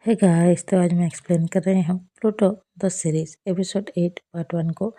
है गाइस, तो आज मैं एक्सप्लेन कर रही हूँ Pluto the series episode 8 part 1 को।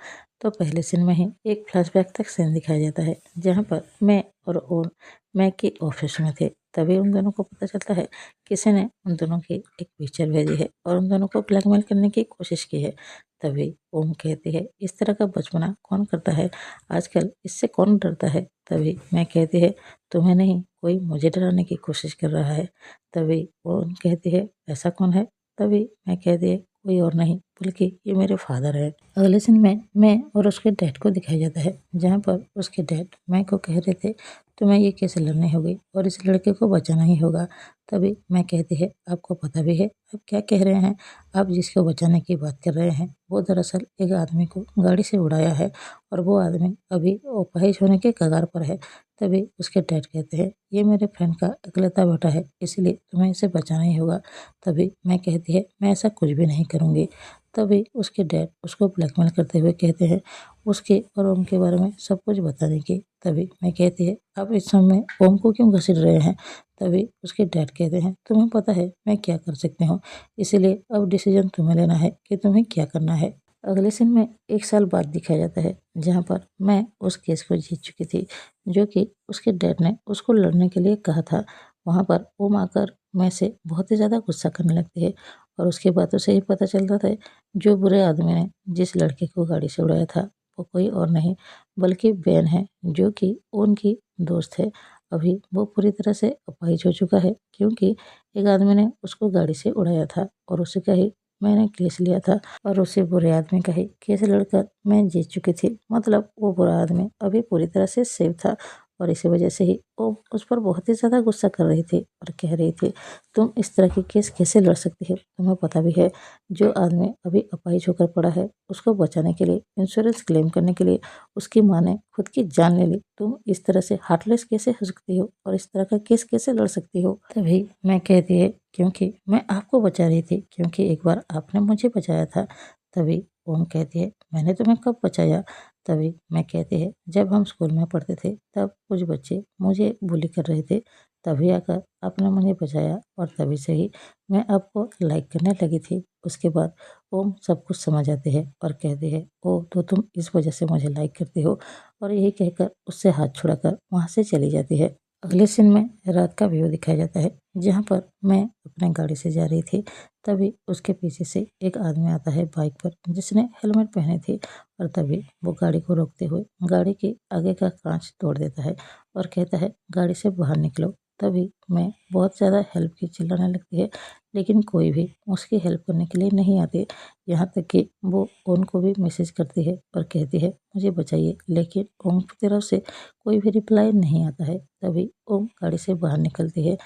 तो पहले सीन में ही एक फ्लैशबैक तक सीन दिखाया जाता है जहाँ पर मैं और ओन मैक की ऑफिस में थे। तभी उन दोनों को पता चलता है किसी ने उन दोनों की एक पिक्चर भेजी है और उन दोनों को ब्लैकमेल करने की कोशिश की है। तभी ओम कहती है इस तरह का बचपना कौन करता है, आजकल इससे कौन डरता है। तभी मैं कहती है तुम्हें नहीं, कोई मुझे डराने की कोशिश कर रहा है। तभी ओम कहती है ऐसा कौन है। तभी मैं कहती है कोई और नहीं बल्कि ये मेरे फादर है। अगले सीन में मैं और उसके डैड को दिखाया जाता है जहाँ पर उसके डैड मैं को कह रहे थे तुम्हें ये कैसे लड़नी होगी और इस लड़के को बचाना ही होगा। तभी मैं कहती है आपको पता भी है आप क्या कह रहे हैं, आप जिसको बचाने की बात कर रहे हैं वो दरअसल एक आदमी को गाड़ी से उड़ाया है और वो आदमी अभी अपाहिज होने के कगार पर है। तभी उसके डैड कहते हैं ये मेरे फ्रेंड का इकलौता बेटा है इसलिए तुम्हें इसे बचाना ही होगा। तभी मैं कहती है मैं ऐसा कुछ भी नहीं करूँगी। तभी उसके डैड उसको ब्लैकमेल करते हुए कहते हैं उसके और ओम के बारे में सब कुछ बताने की। तभी मैं कहती है आप इस समय ओम को क्यों घसीट रहे हैं। तभी उसके डैड कहते हैं तुम्हें पता है मैं क्या कर सकती हूँ, इसलिए अब डिसीजन तुम्हें लेना है कि तुम्हें क्या करना है। अगले सीन में 1 साल बाद दिखाया जाता है जहाँ पर मैं उस केस को जीत चुकी थी जो कि उसके डैड ने उसको लड़ने के लिए कहा था। वहाँ पर ओम आकर मैं से बहुत ही ज़्यादा गुस्सा करने लगती है और उसकी बातों से ही पता चलता था जो बुरे आदमी ने जिस लड़के को गाड़ी से उड़ाया था वो कोई और नहीं बल्कि बेन है जो कि उनकी दोस्त है। अभी वो पूरी तरह से अपाहिज हो चुका है क्योंकि एक आदमी ने उसको गाड़ी से उड़ाया था और उसी का ही मैंने केस लिया था और उसी बुरे आदमी का ही केस लड़कर मैं जीत चुकी थी। मतलब वो बुरा आदमी अभी पूरी तरह से सेफ था और इसी वजह से ही वो उस पर बहुत ही ज़्यादा गुस्सा कर रही थी और कह रही थी तुम इस तरह की केस कैसे लड़ सकती है, तुम्हें पता भी है जो आदमी अभी अपाहिज होकर पड़ा है उसको बचाने के लिए इंश्योरेंस क्लेम करने के लिए उसकी माँ ने खुद की जान ले ली, तुम इस तरह से हार्टलेस कैसे हो सकती हो और इस तरह का केस कैसे लड़ सकती हो। तभी मैं कहती है क्योंकि मैं आपको बचा रही थी, क्योंकि एक बार आपने मुझे बचाया था। तभी ओम कहती है मैंने तुम्हें कब बचाया। तभी मैं कहती है जब हम स्कूल में पढ़ते थे तब कुछ बच्चे मुझे bully कर रहे थे, तभी आकर आपने मुझे बचाया और तभी से ही मैं आपको लाइक करने लगी थी। उसके बाद ओम सब कुछ समझ आते हैं और कहते हैं ओ तो तुम इस वजह से मुझे लाइक करती हो और यही कहकर उससे हाथ छुड़ाकर वहाँ से चली जाती है। अगले सीन में रात का व्यू दिखाया जाता है जहाँ पर मैं अपने गाड़ी से जा रही थी। तभी उसके पीछे से एक आदमी आता है बाइक पर जिसने हेलमेट पहनी थी और तभी वो गाड़ी को रोकते हुए गाड़ी के आगे का कांच तोड़ देता है और कहता है गाड़ी से बाहर निकलो। तभी मैं बहुत ज़्यादा हेल्प की चिल्लाने लगती है लेकिन कोई भी उसकी हेल्प करने के लिए नहीं आती। यहाँ तक कि वो ओम को भी मैसेज करती है और कहती है मुझे बचाइए, लेकिन ओम की तरफ से कोई भी रिप्लाई नहीं आता है। तभी ओम गाड़ी से बाहर निकलती है।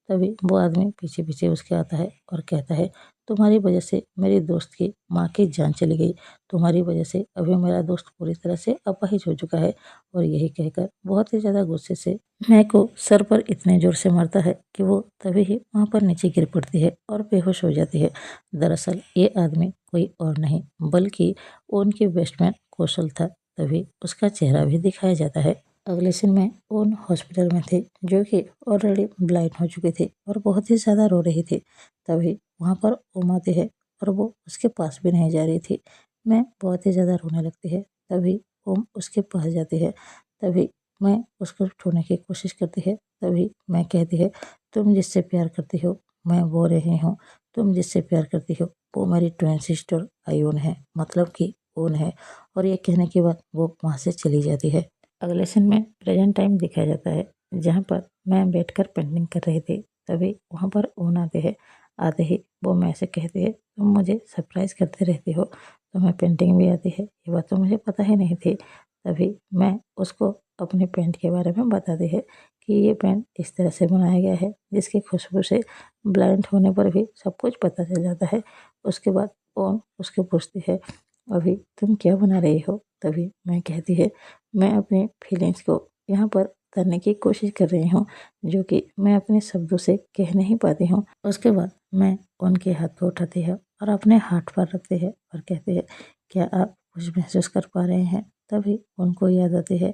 तभी वो आदमी पीछे पीछे उसके आता है और कहता है तुम्हारी वजह से मेरी दोस्त की माँ की जान चली गई, तुम्हारी वजह से अभी मेरा दोस्त पूरी तरह से अपाहिज हो चुका है। और यही कहकर बहुत ही ज़्यादा गुस्से से मैं को सर पर इतने जोर से मारता है कि वो तभी ही वहाँ पर नीचे गिर पड़ती है और बेहोश हो जाती है। दरअसल ये आदमी कोई और नहीं बल्कि उनके बेस्टमैन कौशल था। तभी उसका चेहरा भी दिखाया जाता है। अगले सीन में ओन हॉस्पिटल में थे जो कि ऑलरेडी ब्लाइंड हो चुके थे और बहुत ही ज़्यादा रो रही थी। तभी वहाँ पर ओम आती है और वो उसके पास भी नहीं जा रही थी। मैं बहुत ही ज़्यादा रोने लगती है। तभी ओम उसके पास जाती है। तभी मैं उसको छूने की कोशिश करती है। तभी मैं कहती है तुम जिससे प्यार करती हो मैं वो रही हूँ, तुम जिससे प्यार करती हो वो मेरी ट्विन सिस्टर आयोन है, मतलब कि ओन है। और ये कहने के बाद वो वहाँ से चली जाती है। अगले सीन में प्रेजेंट टाइम दिखाया जाता है जहाँ पर मैं बैठकर पेंटिंग कर रही थी। तभी वहाँ पर ओन आते हैं। आते ही वो मैं से कहती है तुम मुझे सरप्राइज करते रहती हो, तुम्हें पेंटिंग भी आती है, ये बात तो मुझे पता ही नहीं थी। तभी मैं उसको अपने पेंट के बारे में बताती है कि ये पेंट इस तरह से बनाया गया है जिसकी खुशबू से ब्लाइंड होने पर भी सब कुछ पता चल जाता है। उसके बाद ओन उसके पूछती है अभी तुम क्या बना रही हो। तभी मैं कहती है मैं अपनी फीलिंग्स को यहाँ पर करने की कोशिश कर रही हूँ जो कि मैं अपने शब्दों से कह नहीं पाती हूँ। उसके बाद मैं उनके हाथ पर उठाती है और अपने हाथ पर रखती है और कहती है क्या आप कुछ महसूस कर पा रहे हैं। तभी उनको याद आती है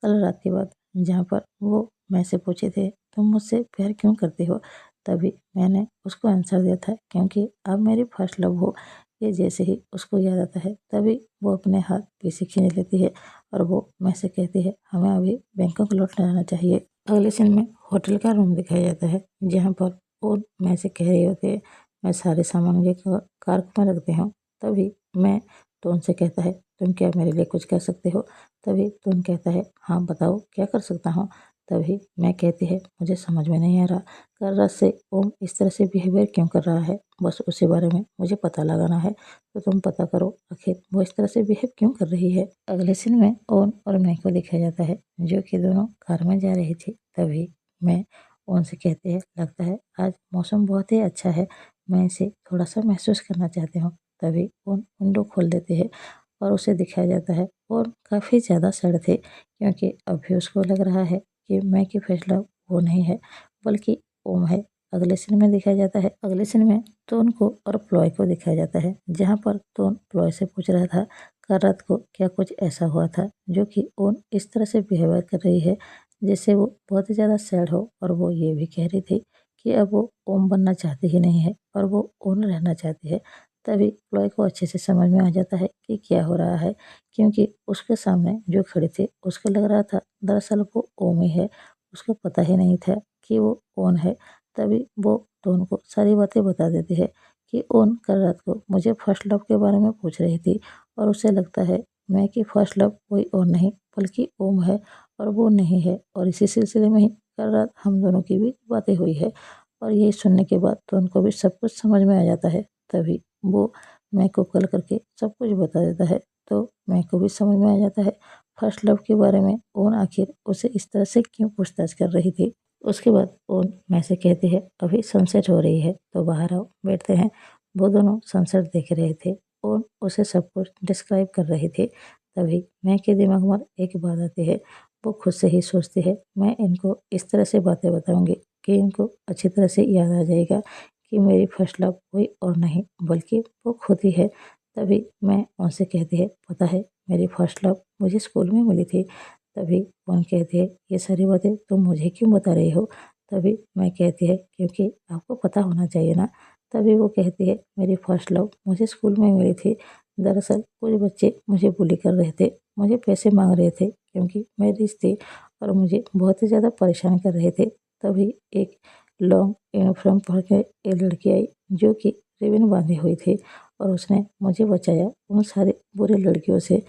कल रात की बात जहाँ पर वो मैं से पूछे थे तुम मुझसे प्यार क्यों करती हो। तभी मैंने उसको आंसर दिया था, क्योंकि आप मेरी फर्स्ट लव हो। ये जैसे ही उसको याद आता है तभी वो अपने हाथ पीछे खींच लेती है और वो मैं से कहती है, हमें अभी बैंकॉक लौट जाना चाहिए। अगले सीन में होटल का रूम दिखाया जाता है, जहाँ पर वो मैं से कह रही होती है, मैं सारे सामान लेकर कार में रखते हूँ। तभी मैं तो उनसे कहता है, तुम क्या मेरे लिए कुछ कर सकते हो? तभी तुम कहता है, हाँ बताओ क्या कर सकता हूँ। तभी मैं कहती है, मुझे समझ में नहीं आ रहा कल रात से ओम इस तरह से बिहेवियर क्यों कर रहा है, बस उसी बारे में मुझे पता लगाना है। तो तुम पता करो आखिर वो इस तरह से बिहेव क्यों कर रही है। अगले सीन में ओन और मैं को दिखाया जाता है, जो कि दोनों कार में जा रही थी। तभी मैं ओन से कहती है, लगता है आज मौसम बहुत ही अच्छा है, मैं इसे थोड़ा सा महसूस करना चाहती हूँ। तभी ओन विंडो खोल देते हैं और उसे दिखाया जाता है और काफ़ी ज़्यादा सड़ थे, क्योंकि अभी उसको लग रहा है कि मैं की फैसला वो नहीं है बल्कि ओम है। अगले सीन में दिखाया जाता है, अगले सीन में तोन को और प्लॉय को दिखाया जाता है, जहाँ पर तोन प्लॉय से पूछ रहा था कल रात को क्या कुछ ऐसा हुआ था जो कि ओन इस तरह से बिहेवियर कर रही है जैसे वो बहुत ही ज़्यादा सैड हो। और वो ये भी कह रही थी कि अब वो ओम बनना चाहती ही नहीं है और वो ओन रहना चाहती है। तभी प्लॉय को अच्छे से समझ में आ जाता है कि क्या हो रहा है, क्योंकि उसके सामने जो खड़े थे उसको लग रहा था दरअसल वो ओम ही है। उसको पता ही नहीं था कि वो ओन है। तभी वो दोनों को सारी बातें बता देती है कि ओन कल रात को मुझे फर्स्ट लव के बारे में पूछ रही थी और उसे लगता है मैं कि फर्स्ट लव कोई और नहीं बल्कि ओम है और वो नहीं है। और इसी सिलसिले में ही कल रात हम दोनों की भी बातें हुई है। और यही सुनने के बाद तो उनको भी सब कुछ समझ में आ जाता है। तभी वो मैं को कॉल करके सब कुछ बता देता है, तो मैं को भी समझ में आ जाता है फर्स्ट लव के बारे में ओन आखिर उसे इस तरह से क्यों पूछताछ कर रही थी। उसके बाद ओन मैं से कहती है, अभी सनसेट हो रही है तो बाहर आओ बैठते हैं। वो दोनों सनसेट देख रहे थे। ओन उसे सब कुछ डिस्क्राइब कर रही थी। तभी मैं के दिमाग में एक बात आती है। वो खुद से ही सोचती है, मैं इनको इस तरह से बातें बताऊंगी कि इनको अच्छी तरह से याद आ जाएगा कि मेरी फर्स्ट लव कोई और नहीं बल्कि वो खुद ही है। तभी मैं उनसे कहती है, पता है मेरी फर्स्ट लव मुझे स्कूल में मिली थी। तभी उन कहती है, ये सारी बातें तुम मुझे क्यों बता रही हो? तभी मैं कहती है, क्योंकि आपको पता होना चाहिए ना। तभी वो कहती है, मेरी फर्स्ट लव मुझे स्कूल में मिली थी। दरअसल कुछ बच्चे मुझे बुली कर रहे थे, मुझे पैसे मांग रहे थे क्योंकि मैं रिच थी और मुझे बहुत ही ज़्यादा परेशान कर रहे थे। तभी एक लॉन्ग यूनिफॉर्म पहन के एक लड़की आई, जो कि रिबन बांधी हुई थी और उसने मुझे बचाया उन सारे बुरे लड़कियों से।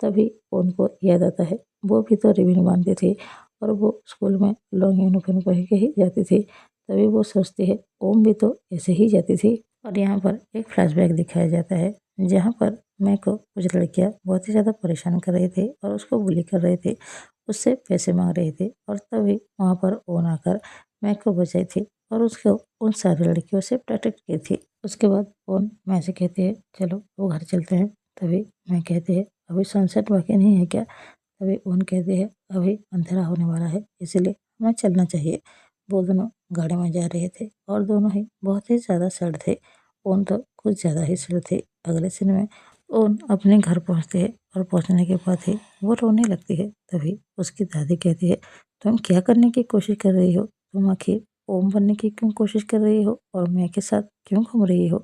तभी उनको याद आता है वो भी तो रिबन बांधती थी और वो स्कूल में लॉन्ग यूनिफॉर्म पहन के ही जाती थी। तभी वो सोचती है ओम भी तो ऐसे ही जाती थी। और यहाँ पर एक फ्लैशबैक दिखाया जाता है, जहाँ पर मैं को कुछ लड़कियाँ बहुत ही ज़्यादा परेशान कर रही थी और उसको बुली कर रहे थे, उससे पैसे मांग रही थी। और तभी वहाँ पर ओन आकर मैं को बचाई थी और उसको उन सारी लड़कियों से प्रोटेक्ट की थी। उसके बाद ओन मैं से कहती है, चलो वो घर चलते हैं। तभी मैं कहती है, अभी सनसेट बाकी नहीं है क्या? तभी ओन कहती है, अभी अंधेरा होने वाला है इसलिए हमें चलना चाहिए। वो दोनों गाड़ी में जा रहे थे और दोनों ही बहुत ही ज़्यादा सैड थे। ओन तो कुछ ज़्यादा ही सैड थे। अगले सीन में ओन अपने घर पहुंचते हैं और पहुंचने के बाद ही वो रोने लगती है। तभी उसकी दादी कहती है, तुम क्या करने की कोशिश कर रही हो? तुम आखिर ओम बनने की क्यों कोशिश कर रही हो और मैं के साथ क्यों घूम रही हो?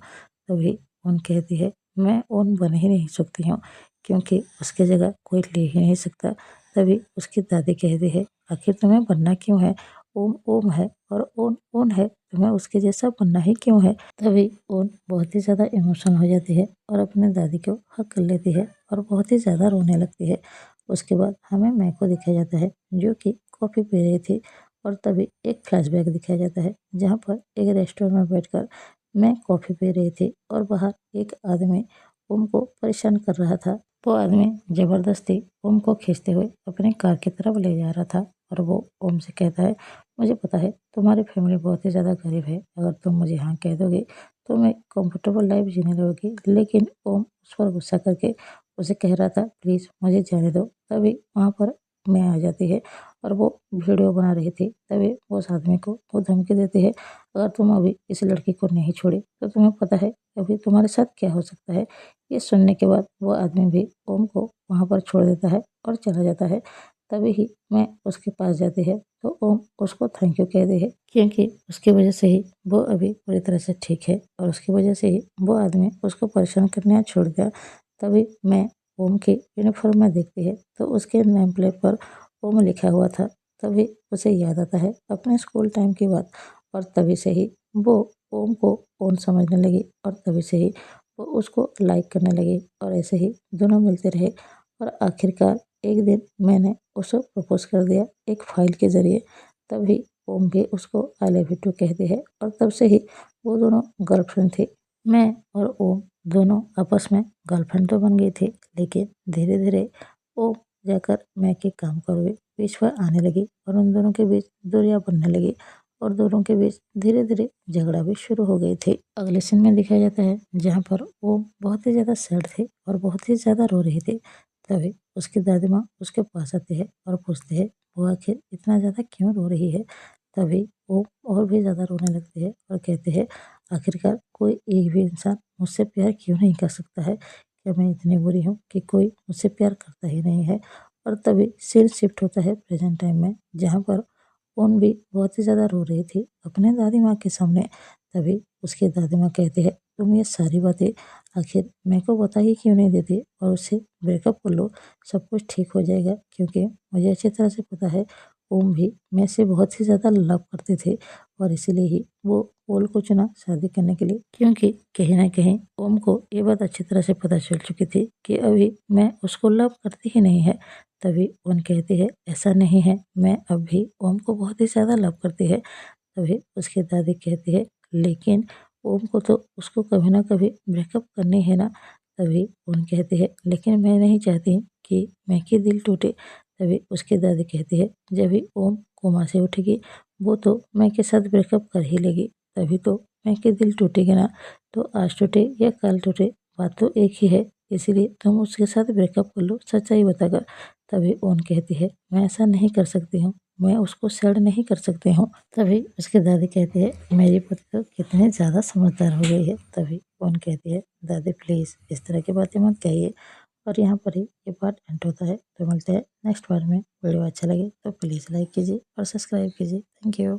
तभी ओन कहती है, मैं ओन बन ही नहीं सकती हूँ, क्योंकि उसकी जगह कोई ले ही नहीं सकता। तभी उसकी दादी कहती है, आखिर तुम्हें बनना क्यों है? ओम ओम है और ओन ओन है, तुम्हें उसके जैसा बनना ही क्यों है? तभी ओन बहुत ही ज़्यादा इमोशनल हो जाती है और अपने दादी को हक कर लेती है और बहुत ही ज़्यादा रोने लगती है। उसके बाद हमें मैं को दिखाया जाता है, जो कि कॉफ़ी पी रही थी। और तभी एक फ्लैशबैक दिखाया जाता है, जहाँ पर एक रेस्टोरेंट में बैठकर मैं कॉफ़ी पी रही थी और बाहर एक आदमी ओम को परेशान कर रहा था। वो आदमी जबरदस्ती ओम को खींचते हुए अपनी कार की तरफ ले जा रहा था और वो ओम से कहता है, मुझे पता है तुम्हारी फैमिली बहुत ही ज़्यादा गरीब है, अगर तुम मुझे हाँ कह दोगे तो मैं कंफर्टेबल लाइफ जीने लगोगी। लेकिन ओम उस पर गुस्सा करके उसे कह रहा था, प्लीज़ मुझे जाने दो। तभी वहाँ पर मैं आ जाती है और वो वीडियो बना रही थी। तभी उस आदमी को वो धमकी देती है, अगर तुम अभी इस लड़की को नहीं छोड़ी तो तुम्हें पता है अभी तुम्हारे साथ क्या हो सकता है। ये सुनने के बाद वो आदमी भी ओम को वहाँ पर छोड़ देता है और चला जाता है। तभी ही मैं उसके पास जाती है तो ओम उसको थैंक यू कहती है, क्योंकि उसकी वजह से ही वो अभी पूरी तरह से ठीक है और उसकी वजह से ही वो आदमी उसको परेशान करना छोड़ दिया। तभी मैं ओम की यूनिफॉर्म में देखती है तो उसके नेम प्लेट पर ओम लिखा हुआ था। तभी उसे याद आता है अपने स्कूल टाइम की बात और तभी से ही वो ओम को ओन समझने लगी और तभी से ही वो उसको लाइक करने लगी और ऐसे ही दोनों मिलते रहे और आखिरकार एक दिन मैंने उसे प्रपोज कर दिया एक फाइल के ज़रिए। तभी ओम भी उसको आई लव यू टू कहती है और तब से ही वो दोनों गर्लफ्रेंड थी। मैं और ओम दोनों आपस में गर्लफ्रेंड तो बन गई थी, लेकिन धीरे धीरे ओम जाकर मैं के काम पर भी बीच पर आने लगी और उन दोनों के बीच दूरियां बनने लगी और दोनों के बीच धीरे धीरे झगड़ा भी शुरू हो गई थी। अगले सीन में दिखाया जाता है जहाँ पर ओम बहुत ही ज़्यादा सैड थी और बहुत ही ज़्यादा रो रही थी। तभी उसकी दादी माँ उसके पास आती है और पूछती है वो आखिर इतना ज़्यादा क्यों रो रही है। तभी वो और भी ज़्यादा रोने लगती है और कहते हैं आखिरकार कोई एक भी इंसान मुझसे प्यार क्यों नहीं कर सकता है, क्या मैं इतनी बुरी हूँ कि कोई मुझसे प्यार करता ही नहीं है। और तभी सीन शिफ्ट होता है प्रेजेंट टाइम में जहाँ पर ओन भी बहुत ही ज़्यादा रो रही थी अपने दादी माँ के सामने। तभी उसकी दादी माँ कहती है तुम ये सारी बातें आखिर मेरे को बता ही क्यों नहीं देती और उससे ब्रेकअप कर लो, सब कुछ ठीक हो जाएगा। क्योंकि मुझे अच्छी तरह से पता है ओम भी मैं से बहुत ही ज़्यादा लव करते थे और इसीलिए ही वो ओल को चुना शादी करने के लिए, क्योंकि कहीं ना कहीं ओम को ये बात अच्छी तरह से पता चल चुकी थी कि अभी मैं उसको लव करती ही नहीं है। तभी ओम कहती है ऐसा नहीं है, मैं अब भी ओम को बहुत ही ज़्यादा लव करती है। तभी उसकी दादी कहती है लेकिन ओम को तो उसको कभी ना कभी ब्रेकअप करनी है ना। तभी ओम कहती है लेकिन मैं नहीं चाहती कि मैं की दिल टूटे। तभी उसकी दादी कहती है जब भी ओम कोमा से उठेगी वो तो मैं के साथ ब्रेकअप कर ही लेगी, तभी तो मैं के दिल टूटेगी ना। तो आज टूटे या कल टूटे बात तो एक ही है, इसीलिए तुम उसके साथ ब्रेकअप कर लो सच्चाई बताकर। तभी ओन कहती है मैं ऐसा नहीं कर सकती हूँ, मैं उसको सैड नहीं कर सकती हूँ। तभी उसकी दादी कहती है मेरी पुत्री तो कितनी ज़्यादा समझदार हो गई है। तभी ओन कहती है दादी प्लीज़ इस तरह की बातें मत कहिए। और यहाँ पर ही ये पार्ट एंड होता है। तो मिलते हैं नेक्स्ट पार्ट में। वीडियो अच्छा लगे तो प्लीज़ लाइक कीजिए और सब्सक्राइब कीजिए। Thank you.